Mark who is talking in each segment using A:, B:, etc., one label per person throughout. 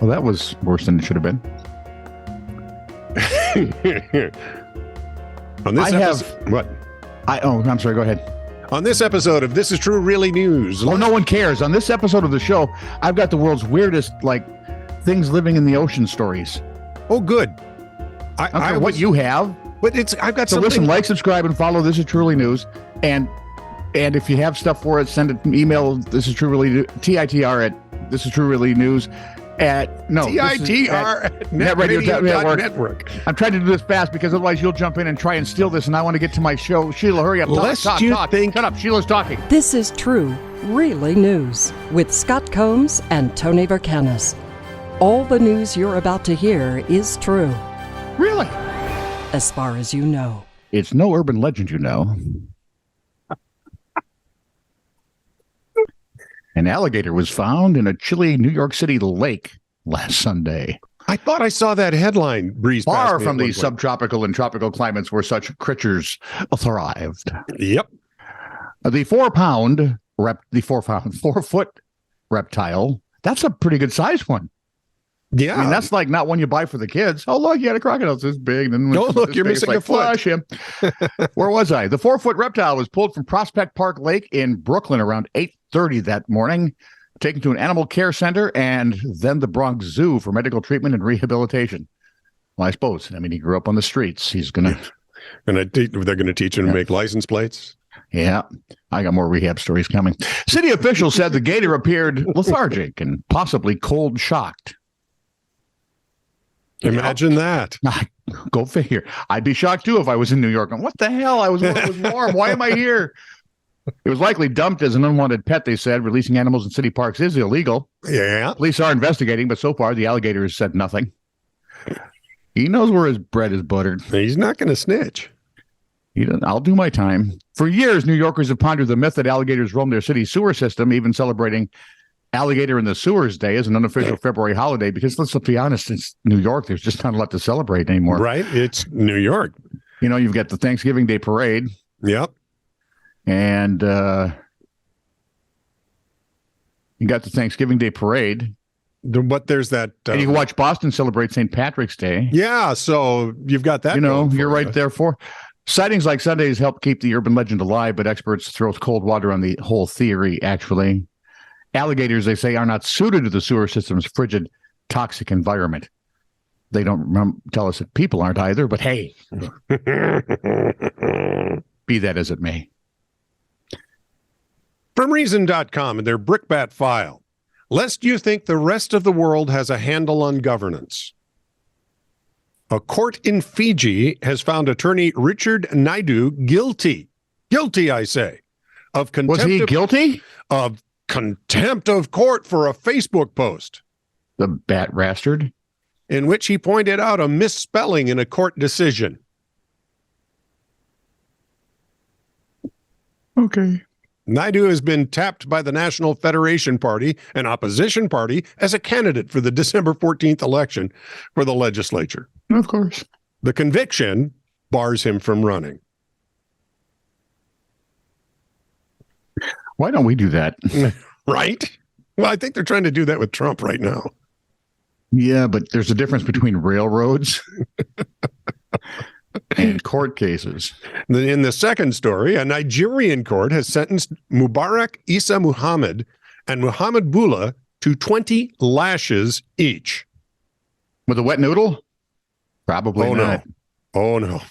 A: Well, that was worse than it should have been.
B: On this
A: I'm sorry, go ahead.
B: On this episode of This Is True Really News.
A: Oh, no one cares. On this episode of the show, I've got the world's weirdest, things living in the ocean stories.
B: Oh, good.
A: I don't care what you have.
B: But I've got
A: so
B: something.
A: Listen, like, subscribe, and follow This Is Truly News. And if you have stuff for it, send an email. This is True Really TITR at This Is True Really News at
B: TITR at netradio.network.
A: I'm trying to do this fast because otherwise you'll jump in and try and steal this, and I want to get to my show. Sheila, hurry up! Talk. Shut up! Sheila's talking.
C: This is True Really News with Scott Combs and Tony Vercanis. All the news you're about to hear is true.
A: Really?
C: As far as you know.
A: It's no urban legend, you know. An alligator was found in a chilly New York City lake last Sunday.
B: I thought I saw that headline breeze past
A: Far
B: me
A: from
B: at
A: the
B: one point.
A: subtropical and tropical climates where such creatures thrived.
B: Yep.
A: The 4-foot reptile, that's a pretty good size one.
B: Yeah.
A: I mean, that's like not one you buy for the kids. Oh, look, you had a crocodile this big. Then
B: oh, look, you're missing a foot.
A: Flush him. Where was I? The 4-foot reptile was pulled from Prospect Park Lake in Brooklyn around 8:30 that morning, taken to an animal care center and then the Bronx Zoo for medical treatment and rehabilitation. Well, I suppose. I mean, he grew up on the streets. He's going to...
B: they're going to teach him to make license plates?
A: Yeah, I got more rehab stories coming. City officials said the gator appeared lethargic and possibly cold shocked.
B: Imagine that.
A: Go figure. I'd be shocked too if I was in New York. What the hell? It was warm. Why am I here? It was likely dumped as an unwanted pet, they said. Releasing animals in city parks is illegal.
B: Yeah.
A: Police are investigating, but so far the alligator has said nothing. He knows where his bread is buttered.
B: He's not going to snitch.
A: I'll do my time. For years, New Yorkers have pondered the myth that alligators roam their city sewer system, even celebrating Alligator in the Sewers Day as an unofficial February holiday, because let's be honest, it's New York. There's just not a lot to celebrate anymore.
B: Right? It's New York.
A: You've got the Thanksgiving Day parade.
B: Yep.
A: And you got the Thanksgiving Day parade.
B: But there's that.
A: And you can watch Boston celebrate St. Patrick's Day.
B: Yeah, so you've got that.
A: You're right there for. Sightings like Sundays help keep the urban legend alive, but experts throw cold water on the whole theory, actually. Alligators, they say, are not suited to the sewer system's frigid, toxic environment. They don't tell us that people aren't either, but hey, be that as it may.
B: From Reason.com and their brickbat file, lest you think the rest of the world has a handle on governance. A court in Fiji has found attorney Richard Naidu guilty. Guilty, I say, of contempt.
A: Was he guilty?
B: Of contempt of court for a Facebook post.
A: The bat bastard.
B: In which he pointed out a misspelling in a court decision.
A: Okay.
B: Naidu has been tapped by the National Federation Party, an opposition party, as a candidate for the December 14th election for the legislature.
A: Of course.
B: The conviction bars him from running.
A: Why don't we do that?
B: Right? Well, I think they're trying to do that with Trump right now.
A: Yeah, but there's a difference between railroads and court cases.
B: In the second story, a Nigerian court has sentenced Mubarak Isa Muhammad and Muhammad Bula to 20 lashes each.
A: With a wet noodle? Probably not.
B: Oh, no.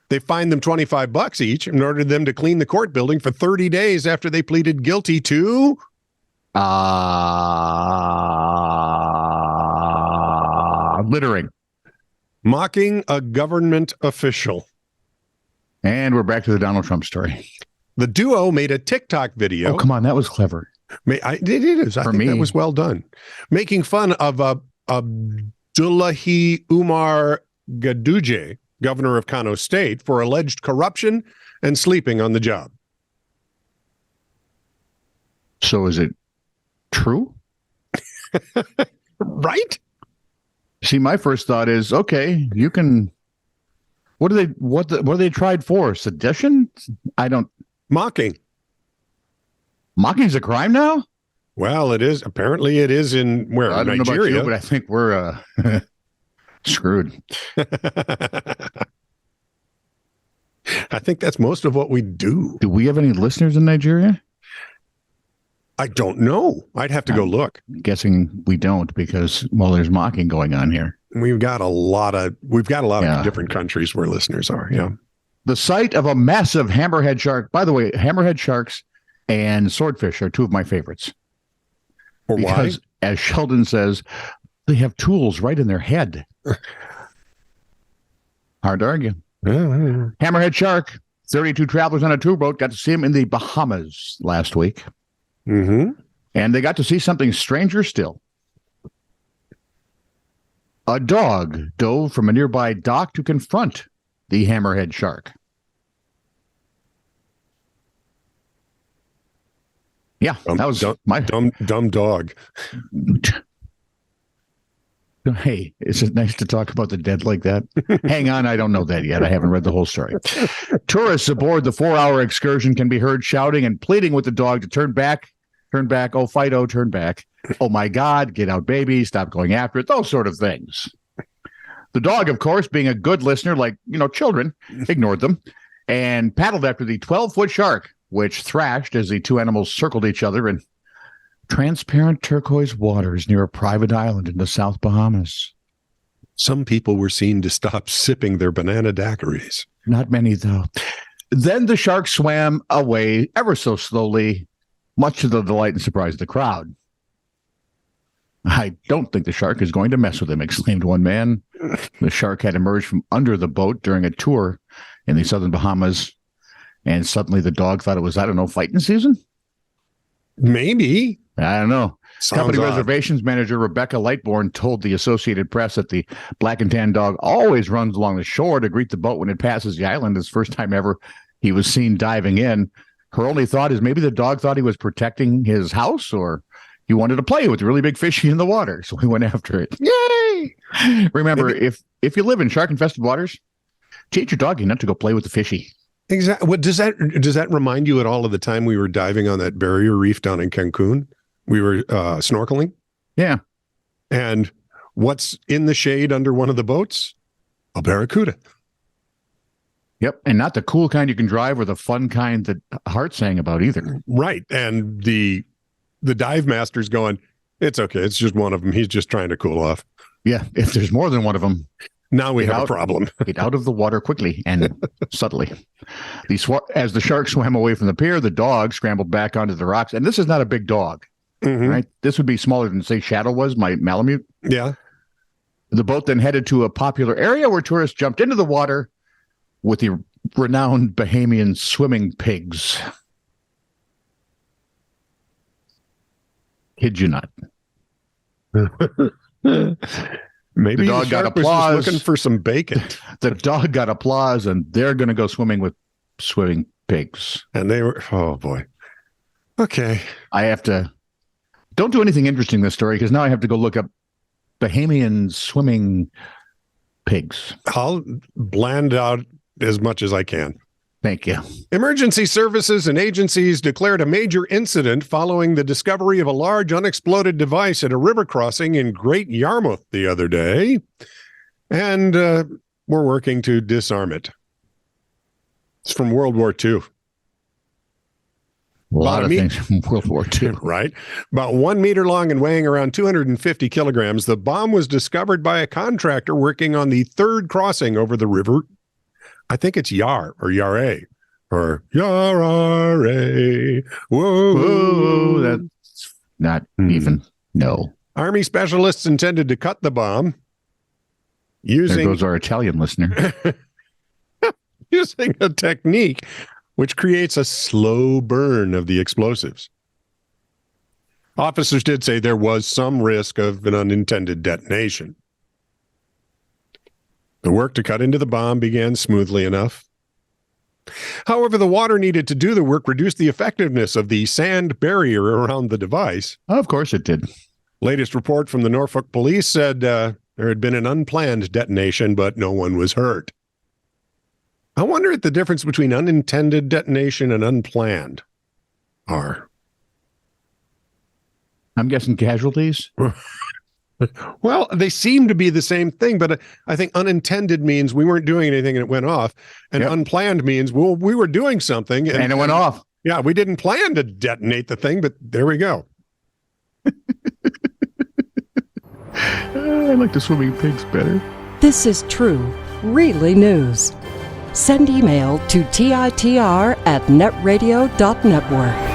B: They fined them $25 each and ordered them to clean the court building for 30 days after they pleaded guilty to
A: littering.
B: Mocking a government official.
A: And we're back to the Donald Trump story.
B: The duo made a TikTok video.
A: Oh, come on. That was clever.
B: It is. I think that was well done. Making fun of Abdullahi Umar Gaduje, governor of Kano State, for alleged corruption and sleeping on the job.
A: So is it true?
B: Right?
A: See, my first thought is, okay, you can. What are they tried for? Sedition? I don't.
B: Mocking.
A: Mocking's a crime now?
B: Well, it is. Apparently it is in where?
A: I don't know about
B: Nigeria.
A: you, but I think we're screwed.
B: I think that's most of what we do.
A: Do we have any listeners in Nigeria?
B: I don't know. I'd have to go look.
A: I'm guessing we don't because, well, there's mocking going on here.
B: We've got a lot of different countries where listeners are. Yeah.
A: The sight of a massive hammerhead shark. By the way, hammerhead sharks and swordfish are two of my favorites.
B: Or
A: because,
B: why?
A: as Sheldon says, they have tools right in their head. Hard to argue. Hammerhead shark, 32 travelers on a tour boat got to see him in the Bahamas last week.
B: Mm-hmm.
A: And they got to see something stranger still. A dog dove from a nearby dock to confront the hammerhead shark. Yeah, that was my
B: dumb dog.
A: Hey, is it nice to talk about the dead like that? Hang on, I don't know that yet. I haven't read the whole story. Tourists aboard the 4-hour excursion can be heard shouting and pleading with the dog to turn back. Oh, Fido, turn back. Oh, my God, get out, baby. Stop going after it. Those sort of things. The dog, of course, being a good listener, like, children, ignored them and paddled after the 12-foot shark, which thrashed as the two animals circled each other in transparent turquoise waters near a private island in the South Bahamas.
B: Some people were seen to stop sipping their banana daiquiris.
A: Not many, though. Then the shark swam away ever so slowly, much to the delight and surprise of the crowd. I don't think the shark is going to mess with him, exclaimed one man. The shark had emerged from under the boat during a tour in the southern Bahamas, and suddenly the dog thought it was, fighting season?
B: Maybe.
A: I don't know.
B: Sounds
A: Company
B: odd.
A: reservations manager Rebecca Lightbourne told the Associated Press that the black and tan dog always runs along the shore to greet the boat when it passes the island. It's the first time ever he was seen diving in. Her only thought is maybe the dog thought he was protecting his house, or he wanted to play with the really big fishy in the water, so he went after it. Yay! Remember, if you live in shark-infested waters, teach your doggy not to go play with the fishy.
B: Exactly. What does that remind you at all of the time we were diving on that barrier reef down in Cancun? We were snorkeling.
A: Yeah.
B: And what's in the shade under one of the boats? A barracuda.
A: Yep. And not the cool kind you can drive or the fun kind that Hart sang about either.
B: Right. And the dive master's going, it's okay. It's just one of them. He's just trying to cool off.
A: Yeah. If there's more than one of them,
B: now we have a problem.
A: Get out of the water quickly and subtly. As the shark swam away from the pier, the dog scrambled back onto the rocks. And this is not a big dog, right? This would be smaller than, say, Shadow was, my Malamute.
B: Yeah.
A: The boat then headed to a popular area where tourists jumped into the water with the renowned Bahamian swimming pigs. Kid you not.
B: Maybe
A: the dog got applause.
B: Was just looking for some bacon.
A: The dog got applause, and they're going to go swimming with swimming pigs.
B: And they were, oh boy. Okay.
A: I have to, don't do anything interesting in this story, because now I have to go look up Bahamian swimming pigs.
B: I'll bland out as much as I can.
A: Thank you.
B: Emergency services and agencies declared a major incident following the discovery of a large unexploded device at a river crossing in Great Yarmouth the other day. And we're working to disarm it. It's from World War II.
A: A lot of things from World War II.
B: Right. About 1 meter long and weighing around 250 kilograms, the bomb was discovered by a contractor working on the third crossing over the river. I think it's Yar or Yare or Yarare. Whoa.
A: Whoa, that's not even, no.
B: Army specialists intended to cut the bomb using...
A: There goes our Italian listener.
B: using a technique which creates a slow burn of the explosives. Officers did say there was some risk of an unintended detonation. The work to cut into the bomb began smoothly enough. However, the water needed to do the work reduced the effectiveness of the sand barrier around the device.
A: Of course it did.
B: Latest report from the Norfolk police said there had been an unplanned detonation, but no one was hurt. I wonder what the difference between unintended detonation and unplanned are.
A: I'm guessing casualties.
B: Well, they seem to be the same thing, but I think unintended means we weren't doing anything and it went off, and unplanned means, well, we were doing something
A: and it went off.
B: Yeah, we didn't plan to detonate the thing, but there we go.
A: I like the swimming pigs better.
C: This is true, really news. Send email to TITR@netradio.network.